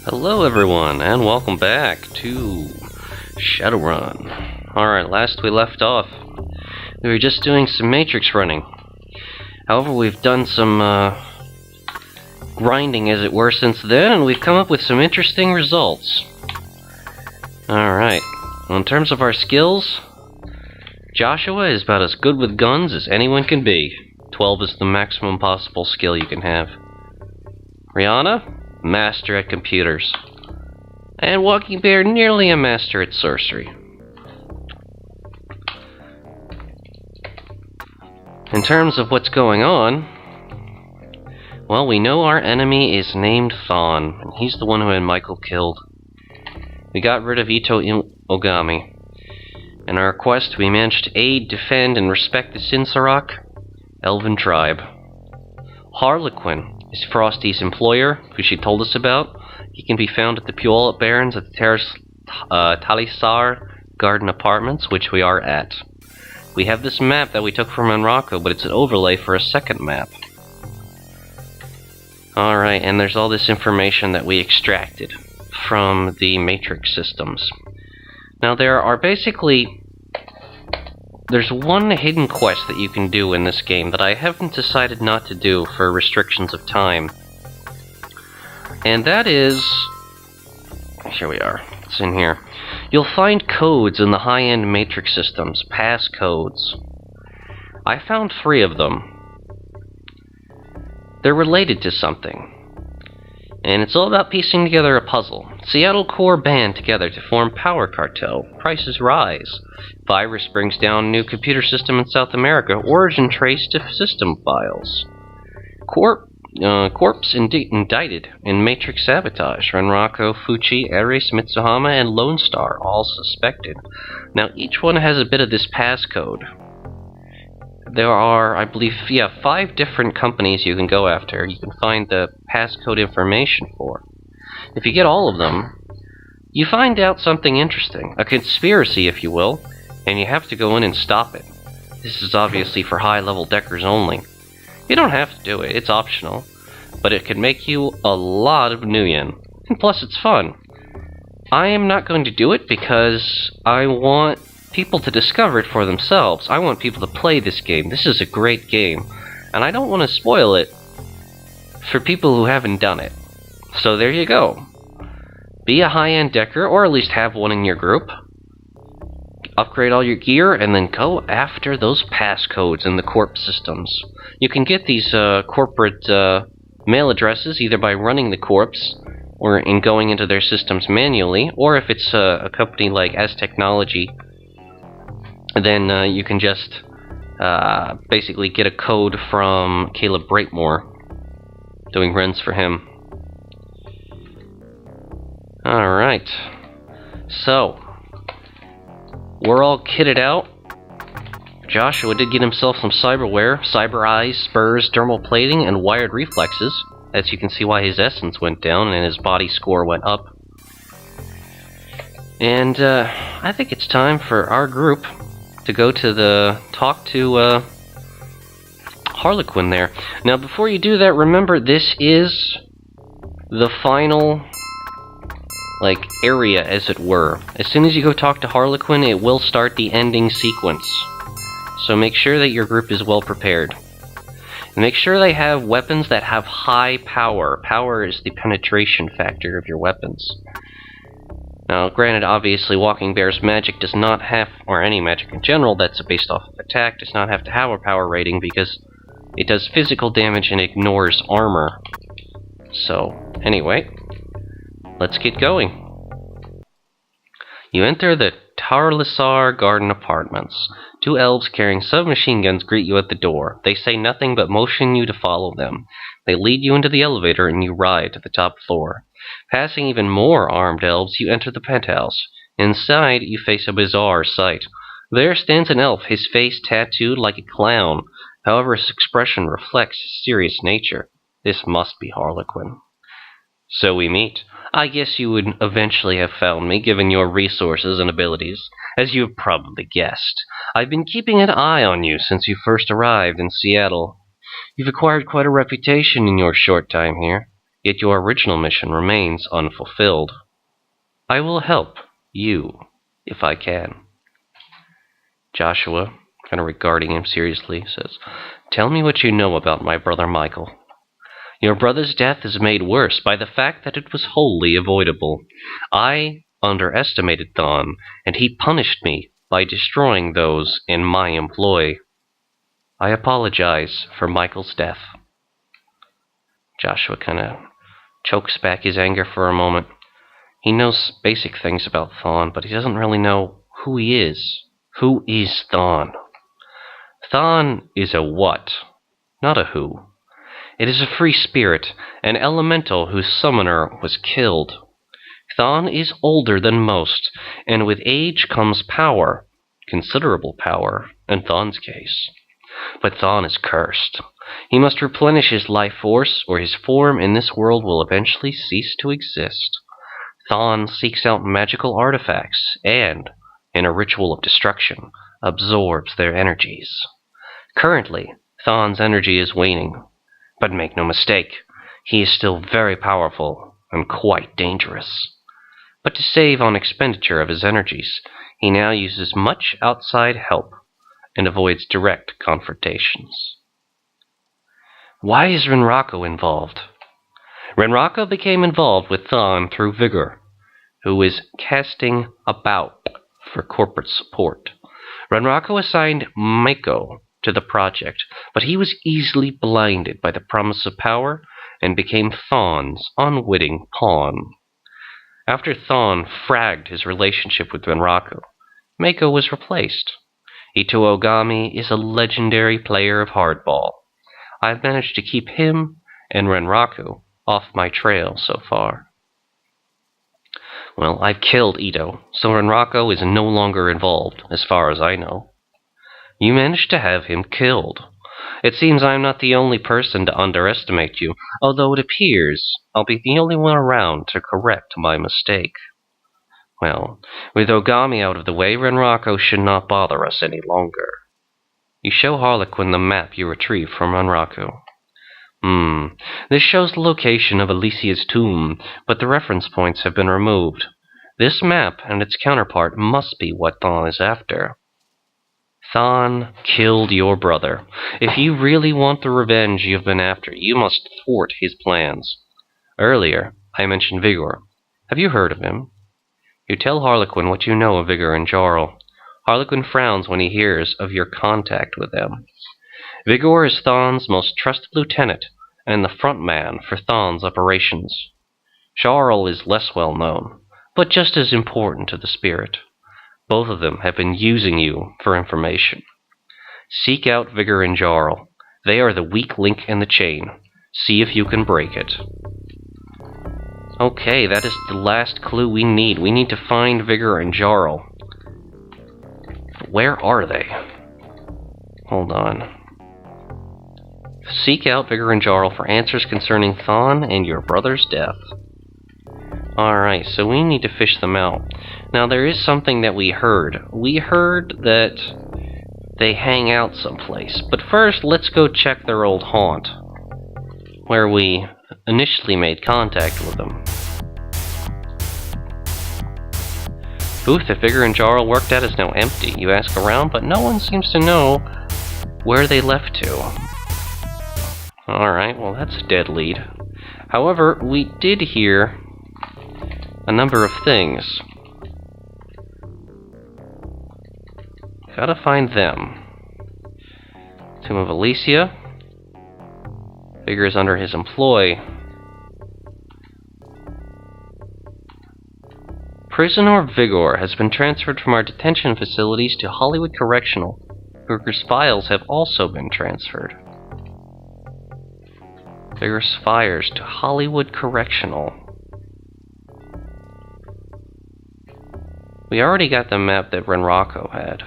Hello everyone, and welcome back to Shadowrun. Alright, last we left off, we were just doing some matrix running. However, we've done some grinding, as it were, since then, and we've come up with some interesting results. Alright, well, in terms of our skills, Joshua is about as good with guns as anyone can be. 12 is the maximum possible skill you can have. Rihanna? Master at computers. And Walking Bear, nearly a master at sorcery. In terms of what's going on, well, we know our enemy is named Thon, and he's the one who had Michael killed. We got rid of Ito Ogami. In our quest, we managed to aid, defend, and respect the Sinsarak Elven tribe. Harlequin is Frosty's employer, who she told us about. He can be found at the Puyallup Barrens at the Terrace Talisar Garden Apartments, which we are at. We have this map that we took from Monrocco, but it's an overlay for a second map. Alright, and there's all this information that we extracted from the matrix systems. Now there are basically... There's one hidden quest that you can do in this game that I haven't decided not to do for restrictions of time. And that is... Here we are. It's in here. You'll find codes in the high-end matrix systems. Passcodes. I found 3 of them. They're related to something. And it's all about piecing together a puzzle. Seattle core band together to form power cartel. Prices rise. Virus brings down new computer system in South America. Origin traced to system files. Corpse indicted in Matrix sabotage. Renraku, Fuchi, Ares, Mitsuhama, and Lone Star, all suspected. Now each one has a bit of this passcode. There are, I believe, 5 different companies you can go after. You can find the passcode information for. If you get all of them, you find out something interesting. A conspiracy, if you will, and you have to go in and stop it. This is obviously for high-level deckers only. You don't have to do it, it's optional, but it can make you a lot of nuyen. And plus, it's fun. I am not going to do it because I want people to discover it for themselves. I want people to play this game. This is a great game, and I don't want to spoil it for people who haven't done it. So there you go. Be a high-end decker, or at least have one in your group. Upgrade all your gear, and then go after those passcodes in the corp systems. You can get these corporate mail addresses either by running the corps, or in going into their systems manually, or if it's a company like As Technology, then you can just basically get a code from Caleb Breitmore, doing runs for him. Alright, so we're all kitted out. Joshua did get himself some cyberware, cyber eyes, spurs, dermal plating, and wired reflexes. As you can see why his essence went down and his body score went up. And I think it's time for our group to go to talk to Harlequin there. Now before you do that, remember this is the final area, as it were. As soon as you go talk to Harlequin, it will start the ending sequence. So make sure that your group is well prepared. And make sure they have weapons that have high power. Power is the penetration factor of your weapons. Now, granted, obviously, Walking Bear's magic does not have, or any magic in general that's based off of attack, does not have to have a power rating because it does physical damage and ignores armor. So, anyway, let's get going. You enter the Talisar Garden Apartments. 2 elves carrying submachine guns greet you at the door. They say nothing but motion you to follow them. They lead you into the elevator and you ride to the top floor. Passing even more armed elves, you enter the penthouse. Inside, you face a bizarre sight. There stands an elf, his face tattooed like a clown. However, his expression reflects his serious nature. This must be Harlequin. So we meet. I guess you would eventually have found me, given your resources and abilities, as you have probably guessed. I've been keeping an eye on you since you first arrived in Seattle. You've acquired quite a reputation in your short time here. yet your original mission remains unfulfilled. I will help you if I can. Joshua, kind of regarding him seriously, says, "Tell me what you know about my brother Michael. Your brother's death is made worse by the fact that it was wholly avoidable. I underestimated Thon, and he punished me by destroying those in my employ. I apologize for Michael's death." Joshua kind of chokes back his anger for a moment. He knows basic things about Thon, but he doesn't really know who he is. Who is Thon? Thon is a what, not a who. It is a free spirit, an elemental whose summoner was killed. Thon is older than most, and with age comes power, considerable power, in Thon's case. But Thon is cursed. He must replenish his life force, or his form in this world will eventually cease to exist. Thon seeks out magical artifacts, and, in a ritual of destruction, absorbs their energies. Currently, Thon's energy is waning. But make no mistake, he is still very powerful and quite dangerous. But to save on expenditure of his energies, he now uses much outside help and avoids direct confrontations. Why is Renrako involved? Renrako became involved with Thon through Vigore, who is casting about for corporate support. Renrako assigned Mako to the project, but he was easily blinded by the promise of power and became Thon's unwitting pawn. After Thon fragged his relationship with Renrako, Mako was replaced. Ito Ogami is a legendary player of hardball. I've managed to keep him and Renrako off my trail so far. Well, I've killed Ito, so Renrako is no longer involved, as far as I know. You managed to have him killed. It seems I'm not the only person to underestimate you, although it appears I'll be the only one around to correct my mistake. Well, with Ogami out of the way, Renrako should not bother us any longer. You show Harlequin the map you retrieved from Renrako. This shows the location of Ellisia's tomb, but the reference points have been removed. This map and its counterpart must be what Thon is after. Thon killed your brother. If you really want the revenge you've been after, you must thwart his plans. Earlier, I mentioned Vigore. Have you heard of him? You tell Harlequin what you know of Vigore and Jarl. Harlequin frowns when he hears of your contact with them. Vigore is Thon's most trusted lieutenant and the front man for Thon's operations. Jarl is less well known, but just as important to the spirit. Both of them have been using you for information. Seek out Vigore and Jarl. They are the weak link in the chain. See if you can break it. Okay, that is the last clue we need. We need to find Vigore and Jarl. Where are they? Hold on. Seek out Vigore and Jarl for answers concerning Thon and your brother's death. Alright, so we need to fish them out. Now, there is something that we heard. We heard that they hang out someplace. But first, let's go check their old haunt, where we initially made contact with them. Booth that Vigore and Jarl worked at is now empty. You ask around, but no one seems to know where they left to. Alright, well that's a dead lead. However, we did hear a number of things. Gotta find them. Tomb of Ellisia. Vigore is under his employ. Prisoner Vigore has been transferred from our detention facilities to Hollywood Correctional. Vigore's files have also been transferred. Vigore's files to Hollywood Correctional. We already got the map that Renrako had.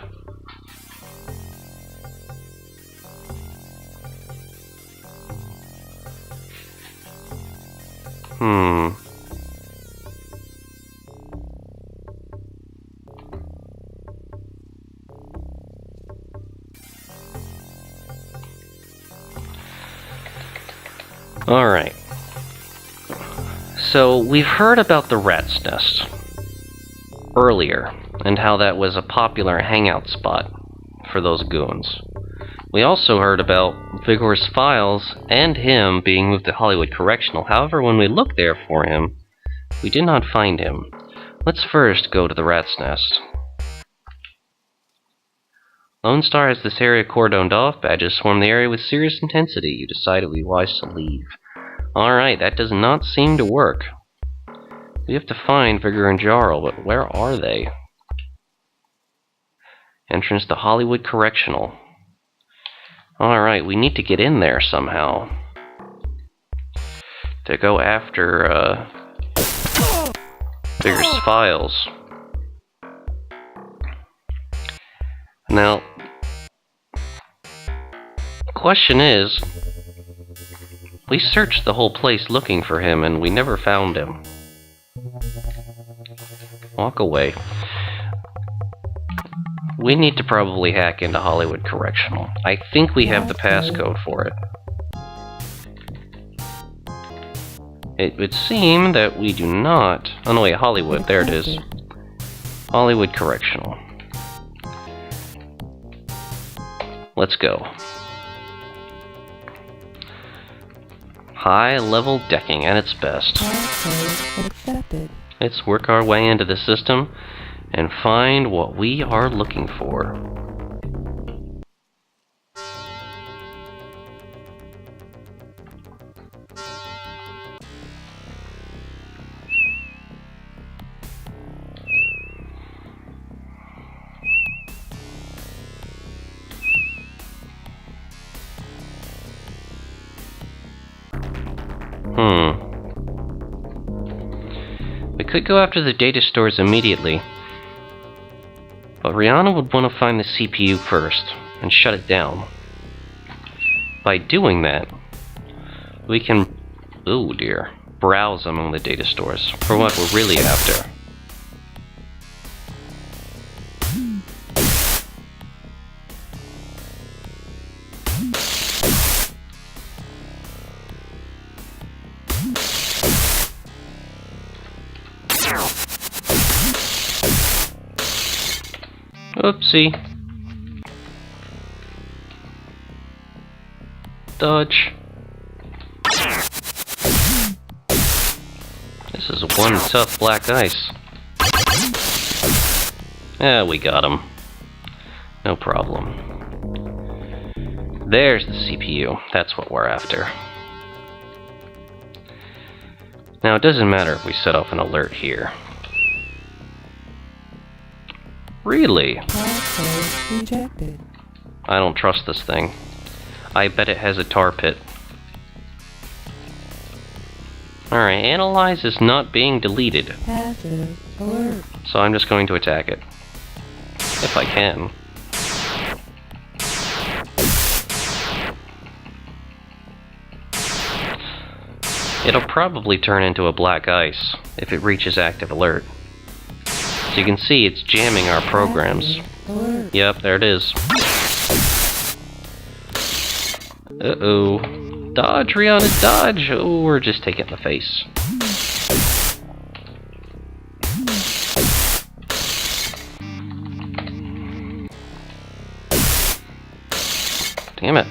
Alright. So, we've heard about the Rat's Nest earlier, and how that was a popular hangout spot for those goons. We also heard about Vigore's files and him being moved to Hollywood Correctional. However, when we looked there for him, we did not find him. Let's first go to the Rat's Nest. Lone Star has this area cordoned off. Badges swarm the area with serious intensity. You decide it would be wise to leave. Alright, that does not seem to work. We have to find Vigore and Jarl, but where are they? Entrance to Hollywood Correctional. Alright, we need to get in there somehow. To go after, Vigore's files. Now, the question is, we searched the whole place looking for him and we never found him. Walk away. We need to probably hack into Hollywood Correctional. I think we have the passcode for it. It would seem that we do not. Oh no, wait, Hollywood, there it is. Hollywood Correctional. Let's go. High-level decking at its best. Let's work our way into the system and find what we are looking for. We could go after the data stores immediately, but Rihanna would want to find the CPU first and shut it down. By doing that, we can, oh dear, browse among the data stores for what we're really after. Oopsie. Dodge. This is one tough black ice. Yeah, we got him. No problem. There's the CPU. That's what we're after. Now, it doesn't matter if we set off an alert here. Really? Rejected. I don't trust this thing. I bet it has a tar pit. Alright, analyze is not being deleted. Passive alert. So I'm just going to attack it. If I can. It'll probably turn into a black ice if it reaches active alert. So you can see it's jamming our programs. Yep, there it is. Uh-oh. Dodge, Rihanna, dodge! Oh, we're just taking the face. Damn it.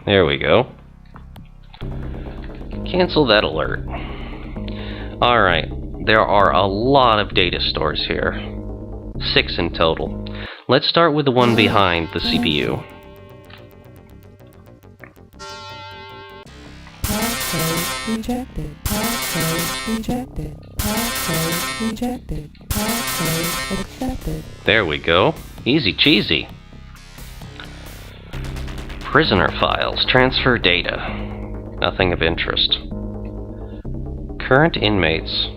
There we go. Cancel that alert. Alright, there are a lot of data stores here. 6 in total. Let's start with the one behind the CPU. Passcode rejected. Passcode rejected. Passcode rejected. Passcode accepted. There we go. Easy cheesy. Prisoner files. Transfer data. Nothing of interest. Current inmates.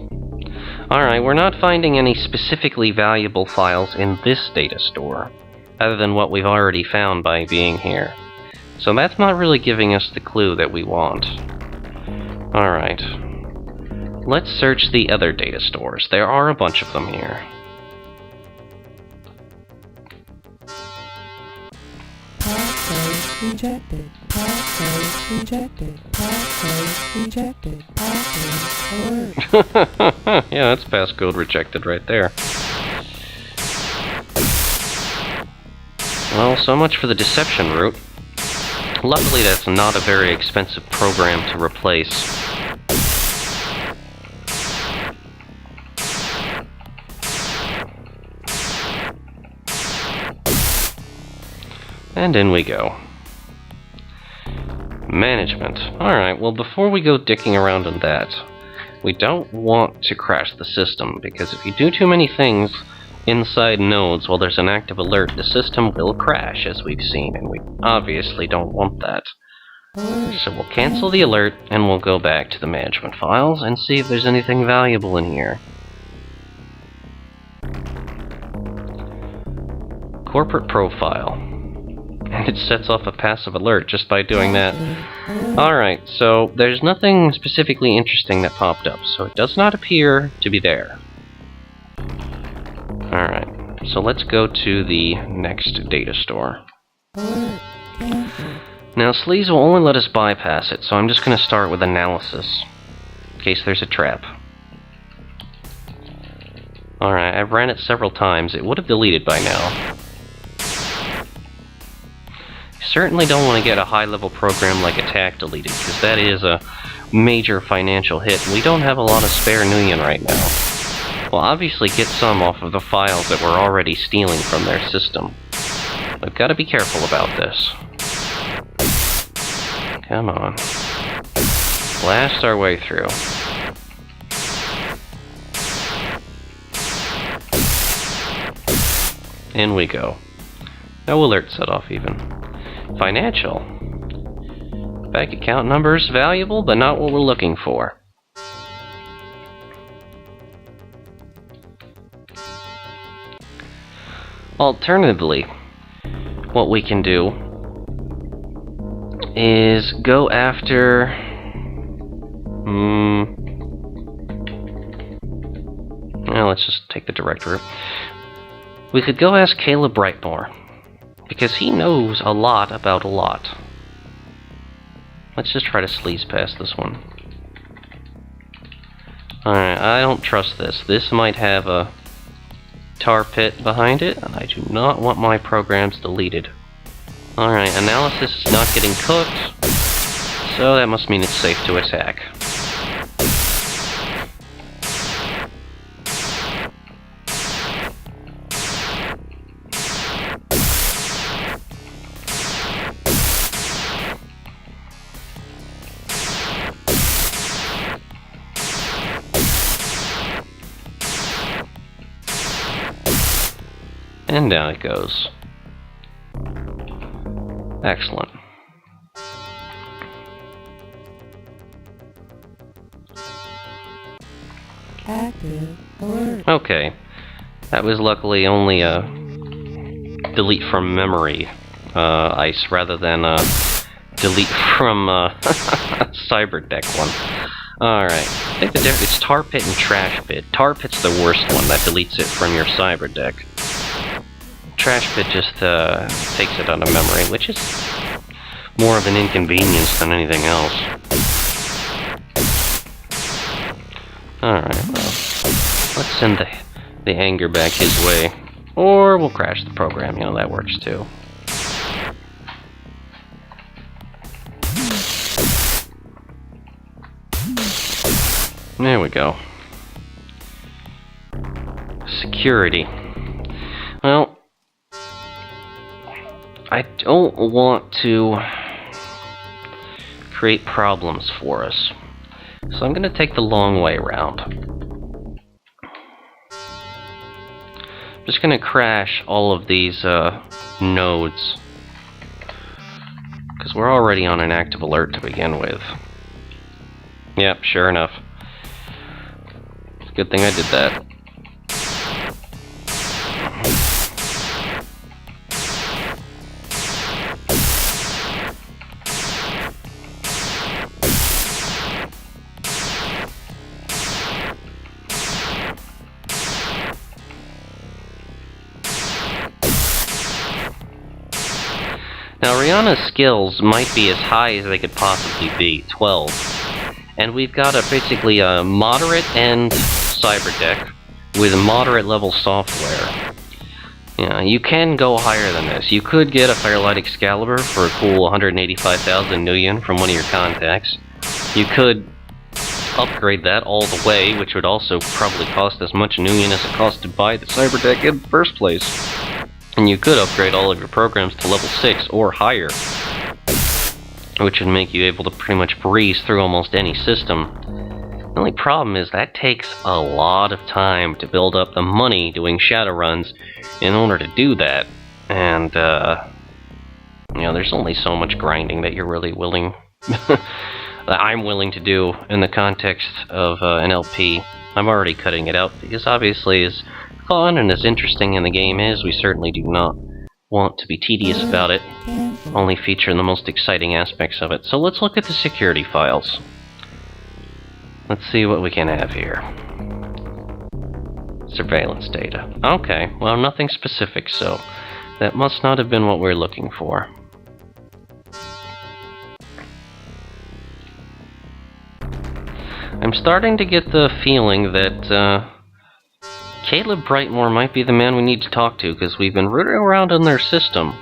Alright, we're not finding any specifically valuable files in this data store, other than what we've already found by being here. So that's not really giving us the clue that we want. Alright. Let's search the other data stores. There are a bunch of them here. Passcode rejected. Passcode rejected. Passcode rejected. Passcode alert. Yeah, that's passcode rejected right there. Well, so much for the deception route. Luckily, that's not a very expensive program to replace. And in we go. Management. Alright, well before we go dicking around on that, we don't want to crash the system, because if you do too many things inside nodes while there's an active alert, the system will crash, as we've seen, and we obviously don't want that. So we'll cancel the alert, and we'll go back to the management files and see if there's anything valuable in here. Corporate profile. And it sets off a passive alert just by doing that. Alright, so there's nothing specifically interesting that popped up, so it does not appear to be there. Alright, so let's go to the next data store. Now, Sleaze will only let us bypass it, so I'm just going to start with analysis, in case there's a trap. Alright, I've ran it several times. It would have deleted by now. Certainly don't want to get a high-level program like Attack deleted, because that is a major financial hit. We don't have a lot of spare Nuyen right now. We'll obviously get some off of the files that we're already stealing from their system. We've got to be careful about this. Come on. Blast our way through. In we go. No alert set off even. Financial. Bank account numbers valuable, but not what we're looking for. Alternatively, what we can do is go after... Well, let's just take the direct route. We could go ask Caleb Brightmore, because he knows a lot about a lot. Let's just try to sleaze past this one. Alright, I don't trust this. This might have a tar pit behind it, and I do not want my programs deleted. Alright, analysis is not getting cooked, so that must mean it's safe to attack. And down it goes. Excellent. Active alert. Okay. That was luckily only a delete from memory ice rather than a delete from Cyberdeck one. Alright. I think the difference is tar pit and trash pit. Tar pit's the worst one that deletes it from your Cyberdeck. Trash pit just takes it out of memory, which is more of an inconvenience than anything else. Alright, well, let's send the anger back his way. Or we'll crash the program, you know, that works too. There we go. Security. Well, I don't want to create problems for us, so I'm going to take the long way around. I'm just going to crash all of these nodes, because we're already on an active alert to begin with. Yep, sure enough. It's a good thing I did that. Now, Rihanna's skills might be as high as they could possibly be, 12. And we've got basically a moderate end cyber deck with moderate level software. Yeah, you can go higher than this. You could get a Firelight Excalibur for a cool 185,000 Nuyen from one of your contacts. You could upgrade that all the way, which would also probably cost as much Nuyen as it cost to buy the cyber deck in the first place. And you could upgrade all of your programs to level 6 or higher, which would make you able to pretty much breeze through almost any system. The only problem is that takes a lot of time to build up the money doing Shadowruns in order to do that. And, you know, there's only so much grinding that you're really willing, that I'm willing to do in the context of an LP. I'm already cutting it out, because obviously as fun and as interesting in the game is, we certainly do not want to be tedious about it, only feature the most exciting aspects of it. So let's look at the security files. Let's see what we can have here. Surveillance data. Okay, well, nothing specific, so that must not have been what we're looking for. I'm starting to get the feeling that Caleb Brightmore might be the man we need to talk to, because we've been rooting around in their system,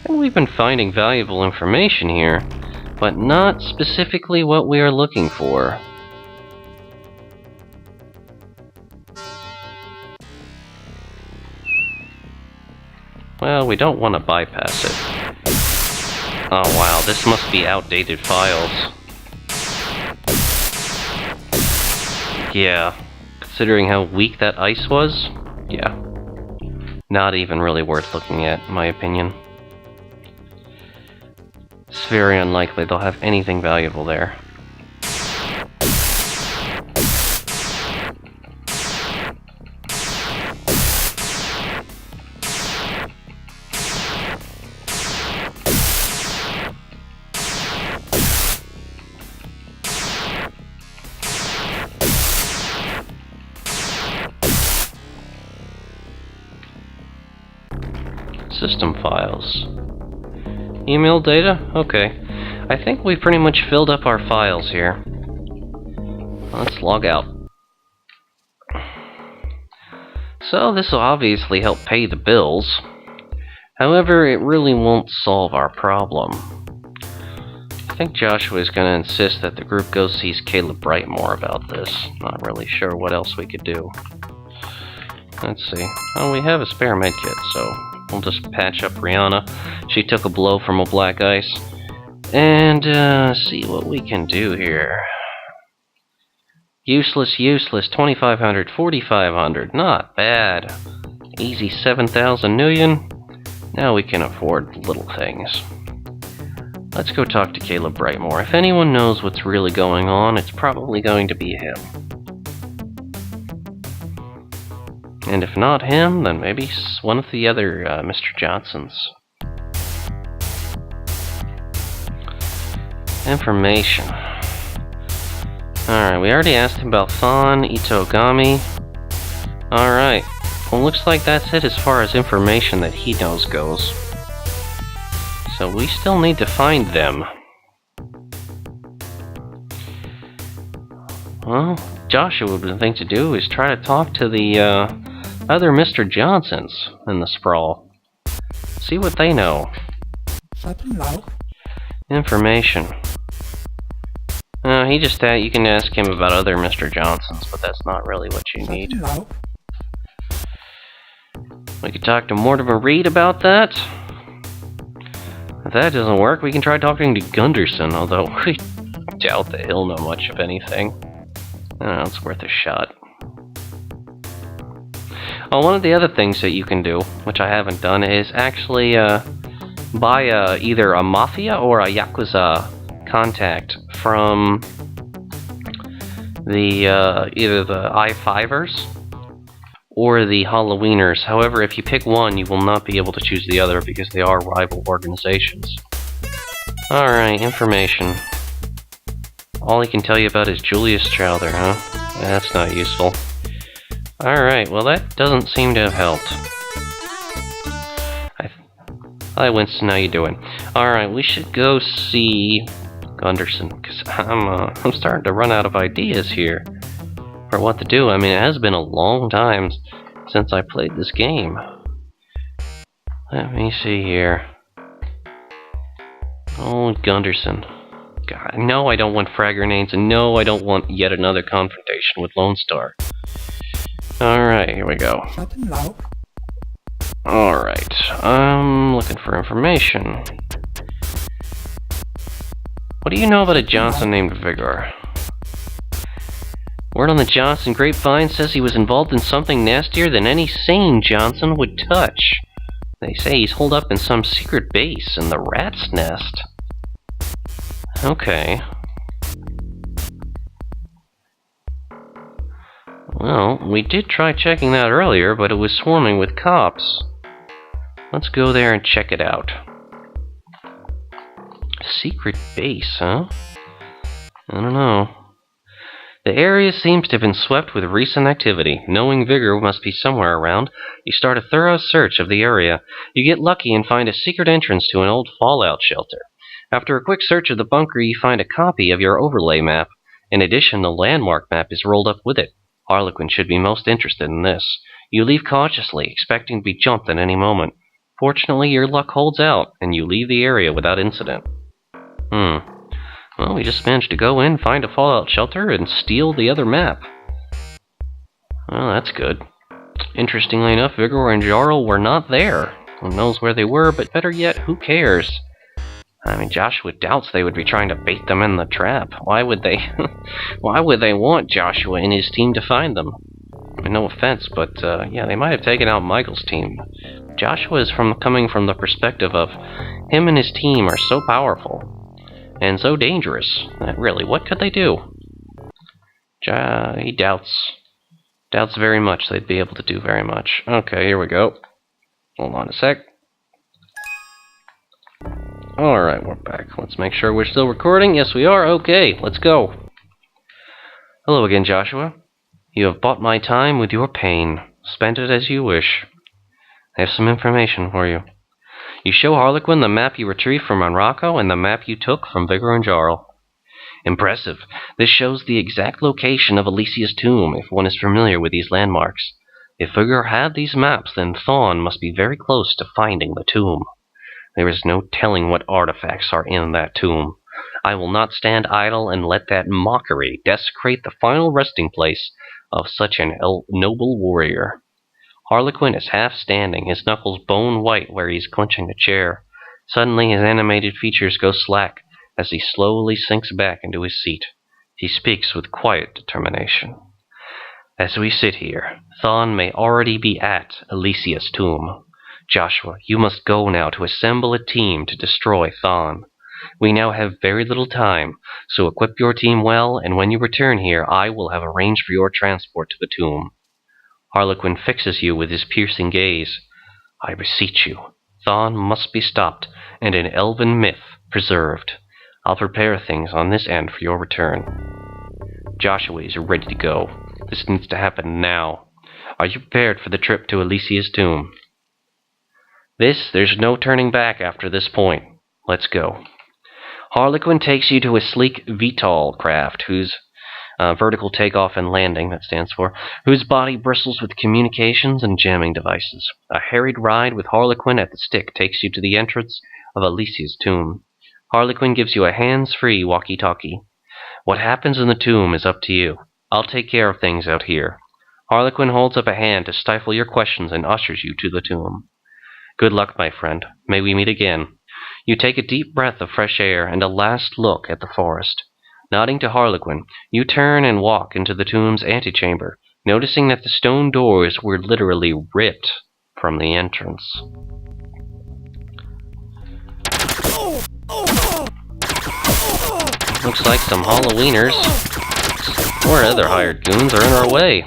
and we've been finding valuable information here, but not specifically what we are looking for. Well, we don't want to bypass it. Oh wow, this must be outdated files. Yeah. Considering how weak that ice was, yeah. Not even really worth looking at, in my opinion. It's very unlikely they'll have anything valuable there. System files. Email data? Okay. I think we've pretty much filled up our files here. Let's log out. So this will obviously help pay the bills. However, it really won't solve our problem. I think Joshua is going to insist that the group go sees Caleb Brightmore about this. Not really sure what else we could do. Let's see. Oh, we have a spare medkit, so we'll just patch up Rihanna. She took a blow from a black ice. And, see what we can do here. Useless, 2500, 4500. Not bad. Easy 7,000 Nuyen. Now we can afford little things. Let's go talk to Caleb Brightmore. If anyone knows what's really going on, it's probably going to be him. And if not him, then maybe one of the other Mr. Johnsons. Information. Alright, we already asked him about Thon, Itogami. Alright, well, looks like that's it as far as information that he knows goes. So we still need to find them. Well, Joshua, the thing to do is try to talk to the other Mr. Johnsons in the sprawl. See what they know. Information. He just you can ask him about other Mr. Johnsons, but that's not really what you need. We could talk to Mortimer Reed about that. If that doesn't work, we can try talking to Gunderson, although we doubt that he'll know much of anything. I don't know, it's worth a shot. Oh, one of the other things that you can do, which I haven't done, is actually buy either a Mafia or a Yakuza contact from the either the I-5ers or the Halloweeners. However, if you pick one, you will not be able to choose the other because they are rival organizations. Alright, information. All he can tell you about is Julius Chowther, huh? That's not useful. Alright, well that doesn't seem to have helped. Hi Winston, how you doing? Alright, we should go see Gunderson, because I'm starting to run out of ideas here for what to do. I mean, it has been a long time since I played this game. Let me see here. Oh, Gunderson. God, no, I don't want frag grenades, and no, I don't want yet another confrontation with Lone Star. Alright, here we go. Shut them loud. Alright, I'm looking for information. What do you know about a Johnson named Vigore? Word on the Johnson grapevine says he was involved in something nastier than any sane Johnson would touch. They say he's holed up in some secret base in the rat's nest. Okay. Well, we did try checking that earlier, but it was swarming with cops. Let's go there and check it out. Secret base, huh? I don't know. The area seems to have been swept with recent activity. Knowing Vigore must be somewhere around, you start a thorough search of the area. You get lucky and find a secret entrance to an old fallout shelter. After a quick search of the bunker, you find a copy of your overlay map. In addition, the landmark map is rolled up with it. Harlequin should be most interested in this. You leave cautiously, expecting to be jumped at any moment. Fortunately, your luck holds out, and you leave the area without incident. Well, we just managed to go in, find a fallout shelter, and steal the other map. Well, that's good. Interestingly enough, Vigore and Jarl were not there. Who knows where they were, but better yet, who cares? I mean, Joshua doubts they would be trying to bait them in the trap. Why would they... Why would they want Joshua and his team to find them? I mean, no offense, but, yeah, they might have taken out Michael's team. Joshua is coming from the perspective of him and his team are so powerful and so dangerous that really, what could they do? He doubts very much they'd be able to do very much. Okay, here we go. Hold on a sec. Alright, we're back. Let's make sure we're still recording. Yes, we are. Okay, let's go. Hello again, Joshua. You have bought my time with your pain. Spend it as you wish. I have some information for you. You show Harlequin the map you retrieved from Monrocco and the map you took from Vigore and Jarl. Impressive. This shows the exact location of Ellisia's tomb, if one is familiar with these landmarks. If Vigore had these maps, then Thon must be very close to finding the tomb. There is no telling what artifacts are in that tomb. I will not stand idle and let that mockery desecrate the final resting place of such an noble warrior. Harlequin is half standing, his knuckles bone white where he is clenching the chair. Suddenly his animated features go slack as he slowly sinks back into his seat. He speaks with quiet determination. As we sit here, Thon may already be at Ellisia's tomb. Joshua, you must go now to assemble a team to destroy Thon. We now have very little time, so equip your team well, and when you return here, I will have arranged for your transport to the tomb. Harlequin fixes you with his piercing gaze. I beseech you, Thon must be stopped, and an elven myth preserved. I'll prepare things on this end for your return. Joshua is ready to go. This needs to happen now. Are you prepared for the trip to Ellisia's tomb? There's no turning back after this point. Let's go. Harlequin takes you to a sleek VTOL craft, whose vertical takeoff and landing, that stands for, whose body bristles with communications and jamming devices. A harried ride with Harlequin at the stick takes you to the entrance of Ellisia's tomb. Harlequin gives you a hands-free walkie-talkie. What happens in the tomb is up to you. I'll take care of things out here. Harlequin holds up a hand to stifle your questions and ushers you to the tomb. Good luck, my friend. May we meet again. You take a deep breath of fresh air and a last look at the forest. Nodding to Harlequin, you turn and walk into the tomb's antechamber, noticing that the stone doors were literally ripped from the entrance. Looks like some Halloweeners or other hired goons are in our way.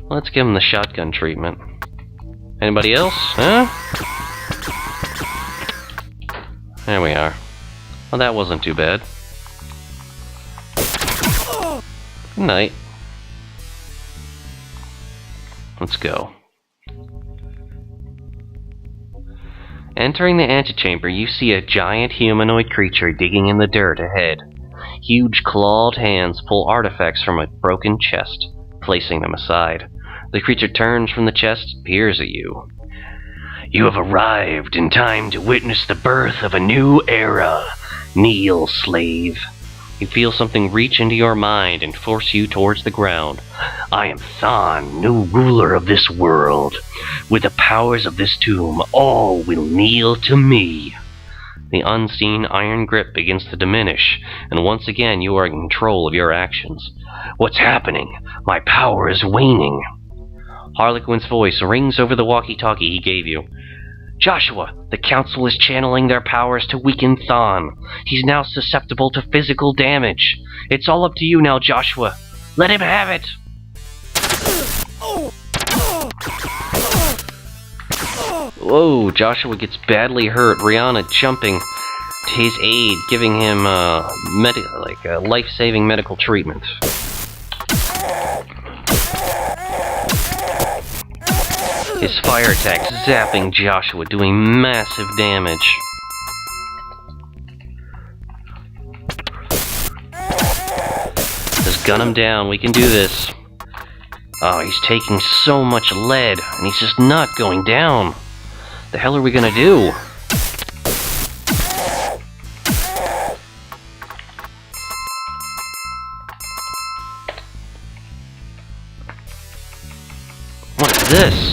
Let's give them the shotgun treatment. Anybody else? Huh? There we are. Well, that wasn't too bad. Good night. Let's go. Entering the antechamber, you see a giant humanoid creature digging in the dirt ahead. Huge clawed hands pull artifacts from a broken chest, placing them aside. The creature turns from the chest, peers at you. You have arrived in time to witness the birth of a new era. Kneel, slave. You feel something reach into your mind and force you towards the ground. I am Thon, new ruler of this world. With the powers of this tomb, all will kneel to me. The unseen iron grip begins to diminish, and once again you are in control of your actions. What's happening? My power is waning. Harlequin's voice rings over the walkie-talkie he gave you. Joshua, the council is channeling their powers to weaken Thon. He's now susceptible to physical damage. It's all up to you now, Joshua. Let him have it! Whoa, Joshua gets badly hurt. Rihanna jumping to his aid, giving him life-saving medical treatment. His fire attack zapping Joshua, doing massive damage. Just gun him down, we can do this. Oh, he's taking so much lead, and he's just not going down. The hell are we gonna do? What is this?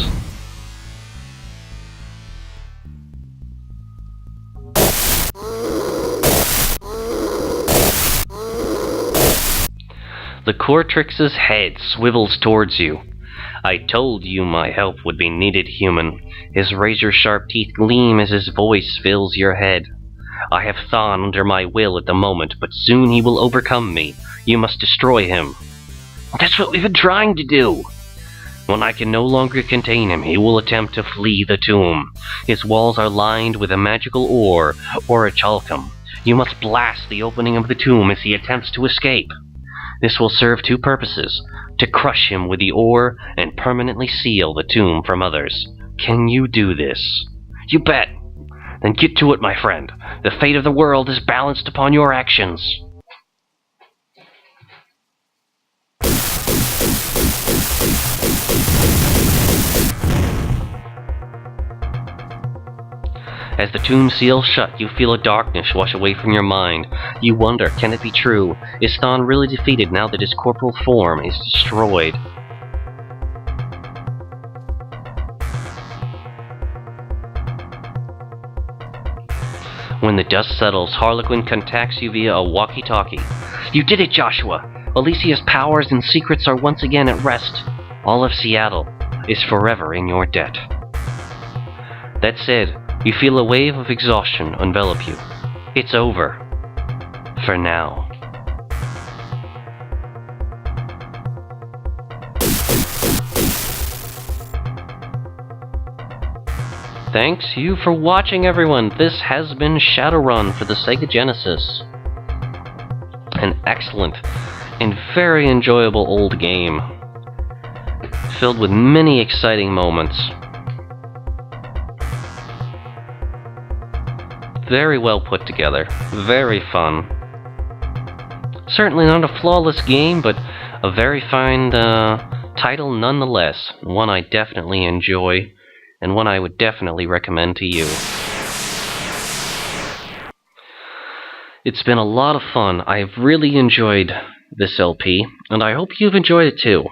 Licourtrix's head swivels towards you. I told you my help would be needed, human. His razor-sharp teeth gleam as his voice fills your head. I have Thon under my will at the moment, but soon he will overcome me. You must destroy him. That's what we've been trying to do. When I can no longer contain him, he will attempt to flee the tomb. His walls are lined with a magical ore, or a chalcum. You must blast the opening of the tomb as he attempts to escape. This will serve two purposes: to crush him with the ore and permanently seal the tomb from others. Can you do this? You bet! Then get to it, my friend. The fate of the world is balanced upon your actions. As the tomb seals shut, you feel a darkness wash away from your mind. You wonder, can it be true? Is Thon really defeated now that his corporal form is destroyed? When the dust settles, Harlequin contacts you via a walkie-talkie. You did it, Joshua! Ellisia's powers and secrets are once again at rest. All of Seattle is forever in your debt. That said, you feel a wave of exhaustion envelop you. It's over. For now. Thanks you for watching, everyone. This has been Shadowrun for the Sega Genesis. An excellent and very enjoyable old game, filled with many exciting moments. Very well put together, very fun. Certainly not a flawless game, but a very fine title nonetheless. One I definitely enjoy, and one I would definitely recommend to you. It's been a lot of fun. I've really enjoyed this LP, and I hope you've enjoyed it too.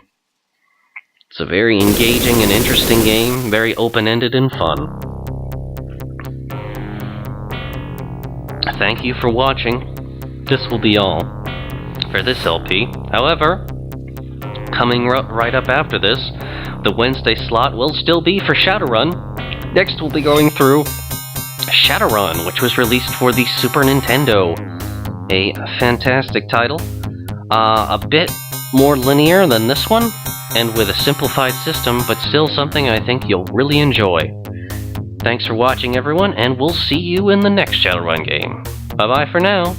It's a very engaging and interesting game, very open-ended and fun. Thank you for watching. This will be all for this LP. However, coming right up after this, the Wednesday slot will still be for Shadowrun. Next we'll be going through Shadowrun, which was released for the Super Nintendo. A fantastic title. A bit more linear than this one, and with a simplified system, but still something I think you'll really enjoy. Thanks for watching, everyone, and we'll see you in the next Shadowrun game. Bye-bye for now.